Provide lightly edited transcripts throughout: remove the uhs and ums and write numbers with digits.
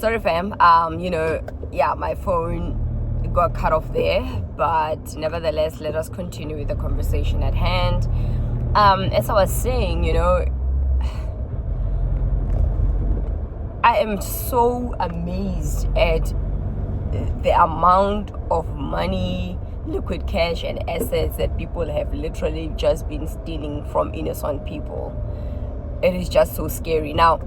Sorry fam, yeah, my phone got cut off there, but nevertheless, let us continue with the conversation at hand. As I was saying, I am so amazed at the amount of money, liquid cash and assets that people have literally just been stealing from innocent people. It is just so scary. Now,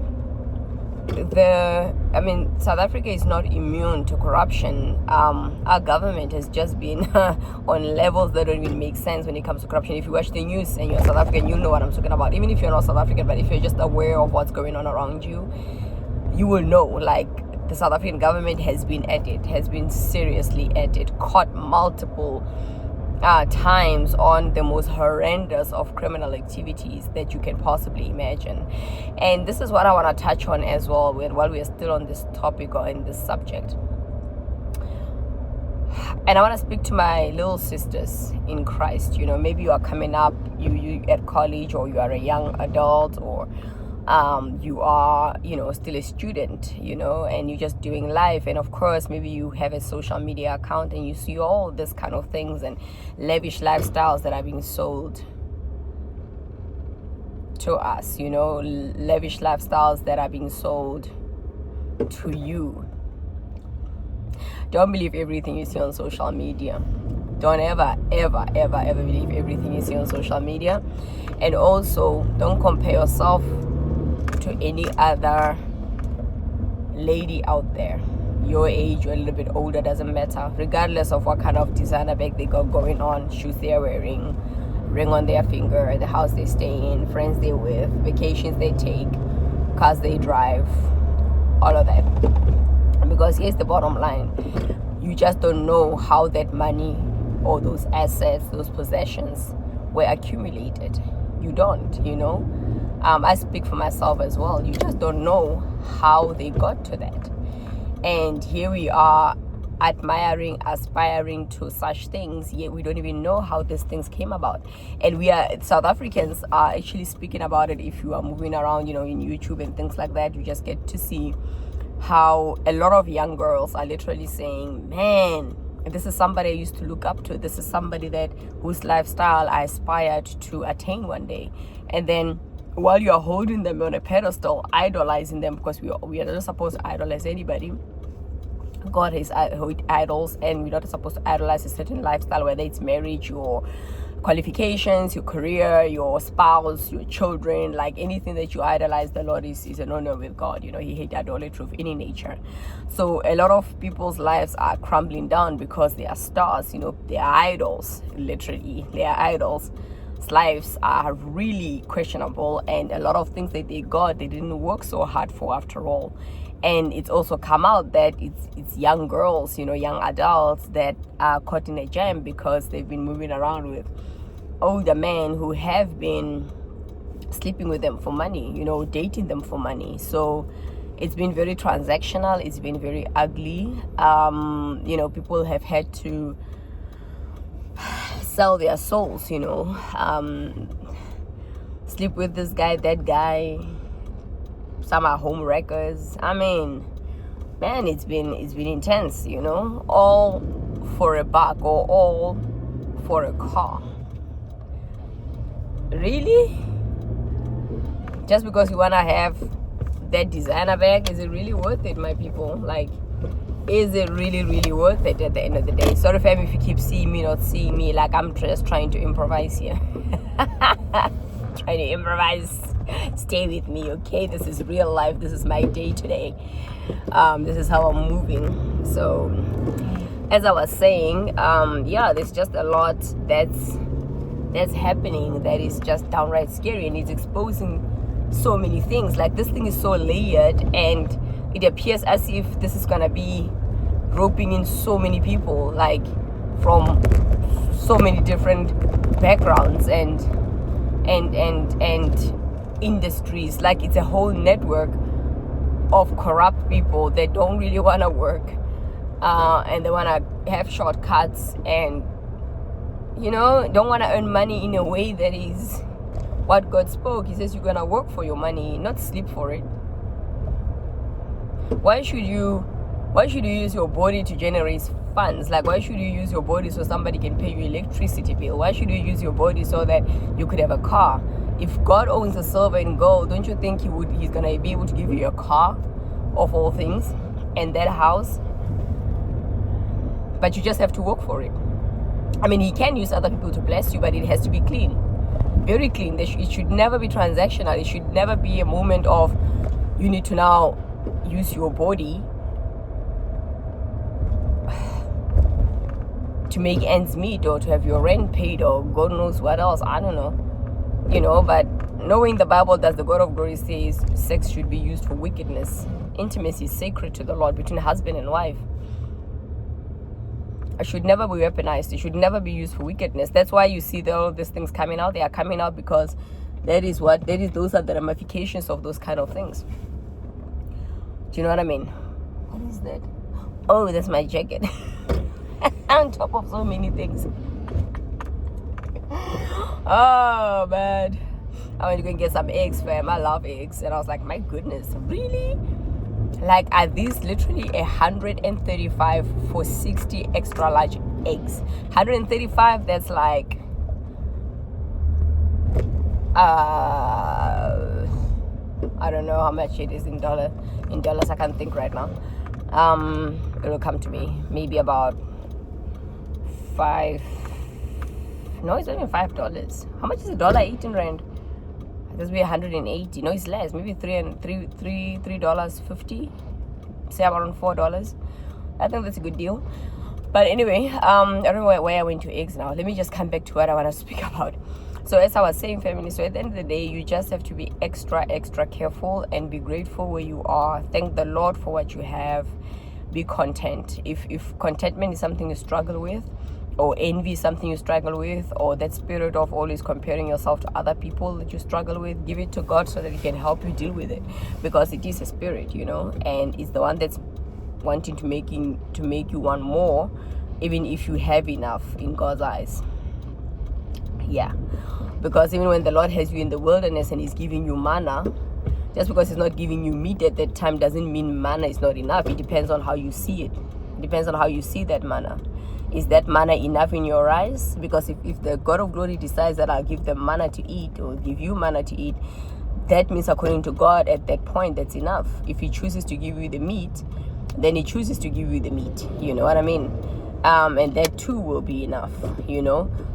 South Africa is not immune to corruption. Our government has just been on levels that don't even make sense when it comes to corruption. If you watch the news and you're South African, you know what I'm talking about. Even if you're not South African, but if you're just aware of what's going on around you, you will know, like, the South African government has been seriously at it, caught multiple times on the most horrendous of criminal activities that you can possibly imagine. And this is what I want to touch on as well while we are still on this topic or in this subject. And I want to speak to my little sisters in Christ. Maybe you are coming up, you at college, or you are a young adult, or you are, still a student, and you're just doing life. And of course, maybe you have a social media account and you see all this kind of things and lavish lifestyles that are being sold to us, lavish lifestyles that are being sold to you. Don't believe everything you see on social media. Don't ever believe everything you see on social media. And also, don't compare yourself to any other lady out there. Your age or a little bit older, doesn't matter, regardless of what kind of designer bag they got going on, shoes they're wearing, ring on their finger, the house they stay in, friends they with, vacations they take, cars they drive, all of that. Because here's the bottom line: you just don't know how that money or those assets, those possessions were accumulated. You don't, I speak for myself as well. You just don't know how they got to that. And here we are admiring, aspiring to such things, yet we don't even know how these things came about. And South Africans are actually speaking about it. If you are moving around, in YouTube and things like that, you just get to see how a lot of young girls are literally saying, man, this is somebody I used to look up to. This is somebody whose lifestyle I aspired to attain one day. And then while you are holding them on a pedestal, idolizing them, because we are not supposed to idolize anybody. God is idols, and we're not supposed to idolize a certain lifestyle, whether it's marriage, your qualifications, your career, your spouse, your children, like anything that you idolize. The Lord is an honor with God. He hates idolatry of any nature. So a lot of people's lives are crumbling down because they are stars. They are idols. Literally, they are idols. Lives are really questionable, and a lot of things that they got, they didn't work so hard for after all. And it's also come out that it's young girls, young adults that are caught in a jam because they've been moving around with older men who have been sleeping with them for money, dating them for money. So it's been very transactional. It's been very ugly. People have had to sell their souls, sleep with this guy, that guy. Some are home wreckers. Man, it's been intense, all for a buck or all for a car. Really? Just because you want to have that designer bag, is it really worth it, my people? Like, is it really, really worth it at the end of the day? Sorry fam if you keep seeing me, not seeing me, like I'm just trying to improvise here. Trying to improvise. Stay with me, okay? This is real life. This is my day today. This is how I'm moving. So, as I was saying, there's just a lot that's happening that is just downright scary, and it's exposing so many things. Like, this thing is so layered, and it appears as if this is gonna be roping in so many people, like from so many different backgrounds and industries. Like, it's a whole network of corrupt people that don't really want to work, and they want to have shortcuts, and don't want to earn money in a way that is what God spoke. He says you're gonna work for your money, not sleep for it. Why should you use your body to generate funds? Like, why should you use your body so somebody can pay you electricity bill? Why should you use your body so that you could have a car? If God owns the silver and gold, don't you think he's gonna be able to give you a car, of all things, and that house? But you just have to work for it. I mean, he can use other people to bless you, but it has to be clean, very clean. It should never be transactional. It should never be a moment of you need to now use your body to make ends meet, or to have your rent paid, or God knows what else. I don't know, but knowing the Bible, that the God of glory says sex should be used for wickedness. Intimacy is sacred to the Lord between husband and wife. It should never be weaponized. It should never be used for wickedness. That's why you see all of these things coming out. They are coming out because those are the ramifications of those kind of things. Do you know what I mean? What is that? Oh, that's my jacket. On top of so many things. Oh man, I went to go and get some eggs, fam. I love eggs, and I was like, my goodness, really? Like, are these literally 135 for 60 extra large eggs? 135, that's like I don't know how much it is in dollars. I can't think right now. It'll come to me. Maybe about $5. No, it's only $5. How much is $1.18 rand? This will be 180. No, it's less. Maybe $3.50. Say around $4. I think that's a good deal. But anyway, I don't know where I went to eggs now. Let me just come back to what I want to speak about. So as I was saying, family, so at the end of the day, you just have to be extra careful and be grateful where you are. Thank the Lord for what you have. Be content. If contentment is something you struggle with, or envy is something you struggle with, or that spirit of always comparing yourself to other people that you struggle with, give it to God so that he can help you deal with it, because it is a spirit, and it's the one that's wanting to make you want more, even if you have enough in God's eyes. Yeah, because even when the Lord has you in the wilderness and he's giving you manna, just because he's not giving you meat at that time doesn't mean manna is not enough. It depends on how you see it. It depends on how you see that manna. Is that manna enough in your eyes? Because if the God of glory decides that I'll give them manna to eat, or give you manna to eat, that means according to God at that point that's enough. If he chooses to give you the meat, then he chooses to give you the meat. You know what I mean? And that too will be enough,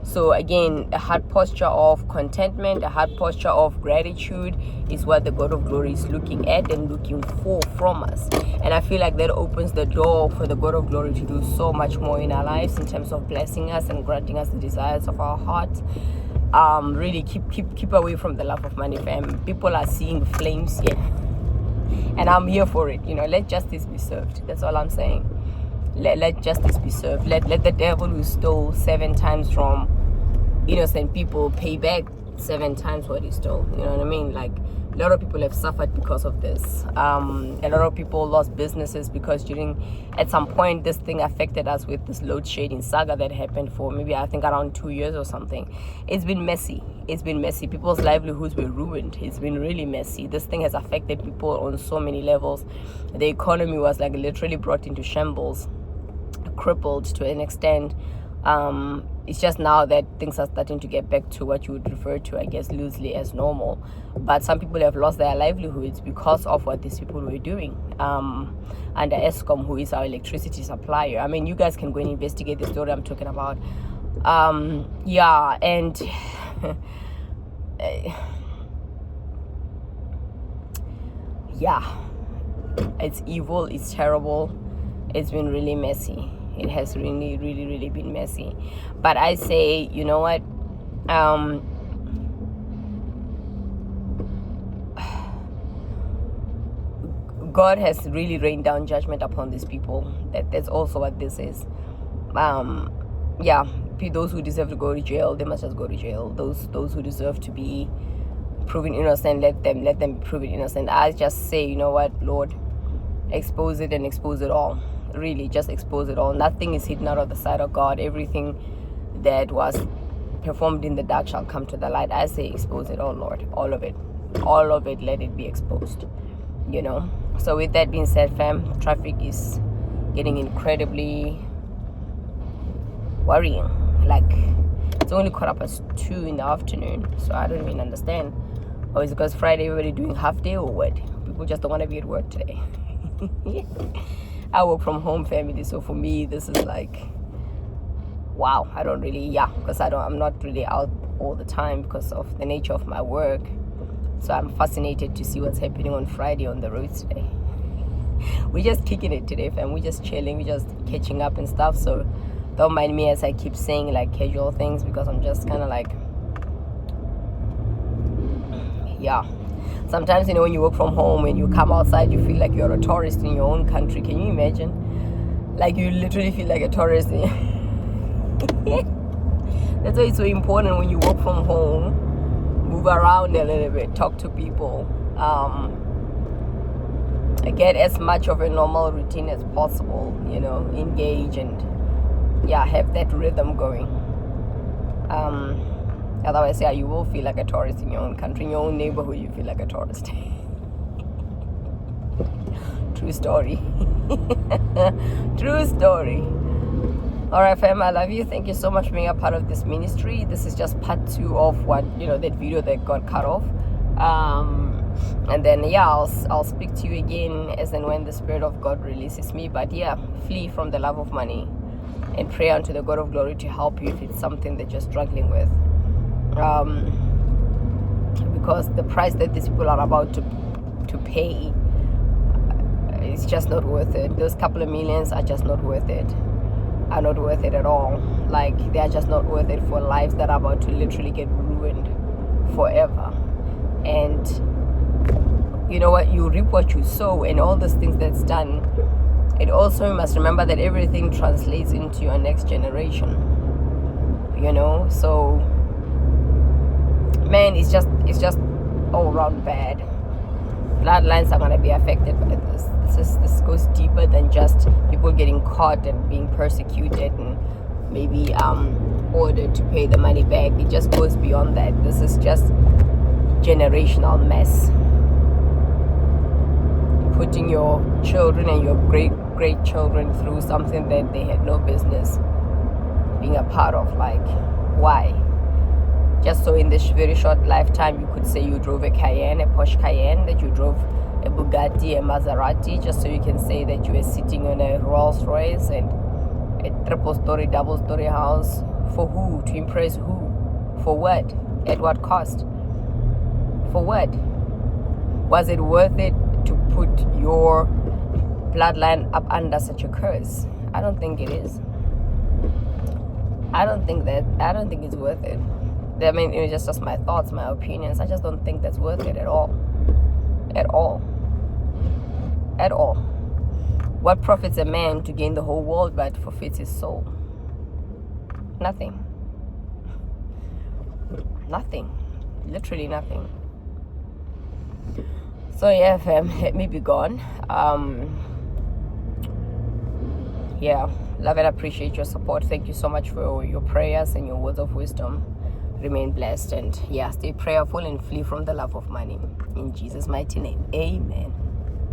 So again, a heart posture of contentment, a heart posture of gratitude is what the God of glory is looking at and looking for from us. And I feel like that opens the door for the God of glory to do so much more in our lives in terms of blessing us and granting us the desires of our hearts. Really keep away from the love of money, fam. People are seeing flames here, and I'm here for it. Let justice be served. That's all I'm saying. Let justice be served. Let the devil who stole 7 times from innocent people pay back 7 times what he stole. You know what I mean? Like, a lot of people have suffered because of this. A lot of people lost businesses because at some point this thing affected us with this load shedding saga that happened for maybe I think around 2 years or something. It's been messy. People's livelihoods were ruined. It's been really messy. This thing has affected people on so many levels. The economy was like literally brought into shambles, crippled to an extent. It's just now that things are starting to get back to what you would refer to, I guess, loosely as normal. But some people have lost their livelihoods because of what these people were doing under Eskom, who is our electricity supplier. I mean, you guys can go and investigate the story I'm talking about. And it's evil, it's terrible, it's been really messy. It has really, really, really been messy. But I say, you know what? God has really rained down judgment upon these people. That's also what this is. Those who deserve to go to jail, they must just go to jail. Those who deserve to be proven innocent, let them be proven innocent. I just say, you know what, Lord, expose it and expose it all. Really, just expose it all. Nothing is hidden out of the sight of God. Everything that was performed in the dark shall come to the light. I say expose it all, Lord. All of it, let it be exposed. So with that being said, fam, traffic is getting incredibly worrying. Like, it's only caught up at 2 in the afternoon, so I don't even understand. Or is it because Friday everybody doing half day, or what? People just don't want to be at work today. I work from home, family, so for me this is like, wow. I don't really, because I'm not really out all the time because of the nature of my work. So I'm fascinated to see what's happening on Friday on the roads today. We're just kicking it today, fam. We're just chilling, we're just catching up and stuff. So don't mind me as I keep saying like casual things, because I'm just kind of like, sometimes, when you work from home and you come outside, you feel like you're a tourist in your own country. Can you imagine? Like, you literally feel like a tourist. That's why it's so important when you work from home, move around a little bit, talk to people, get as much of a normal routine as possible, engage and have that rhythm going. Otherwise, you will feel like a tourist in your own country, in your own neighborhood. You feel like a tourist. True story. True story. All right, fam, I love you. Thank you so much for being a part of this ministry. This is just part 2 of what, that video that got cut off. And then, I'll speak to you again as and when the Spirit of God releases me. But flee from the love of money and pray unto the God of glory to help you if it's something that you're struggling with. Because the price that these people are about to pay, it's just not worth it. Those couple of millions are just not worth it. Are not worth it at all. Like, they are just not worth it for lives that are about to literally get ruined forever. And you know what? You reap what you sow, and all those things that's done. It also, you must remember that everything translates into your next generation. So, man, it's just all around bad. Bloodlines are going to be affected by this. This goes deeper than just people getting caught and being persecuted and maybe ordered to pay the money back. It just goes beyond that. This is just generational mess. Putting your children and your great children through something that they had no business being a part of. Like, why? Just so in this very short lifetime, you could say you drove a Cayenne, a Porsche Cayenne, that you drove a Bugatti, a Maserati, just so you can say that you were sitting in a Rolls Royce and a triple-story, double-story house. For who? To impress who? For what? At what cost? For what? Was it worth it to put your bloodline up under such a curse? I don't think it is. I don't think it's worth it. I mean, it's just my thoughts, my opinions. I just don't think that's worth it at all. At all. At all. What profits a man to gain the whole world but forfeits his soul? Nothing. Nothing. Literally nothing. So fam, let me be gone. Love and appreciate your support. Thank you so much for your prayers and your words of wisdom. Remain blessed and stay prayerful and flee from the love of money. In Jesus' mighty name, amen.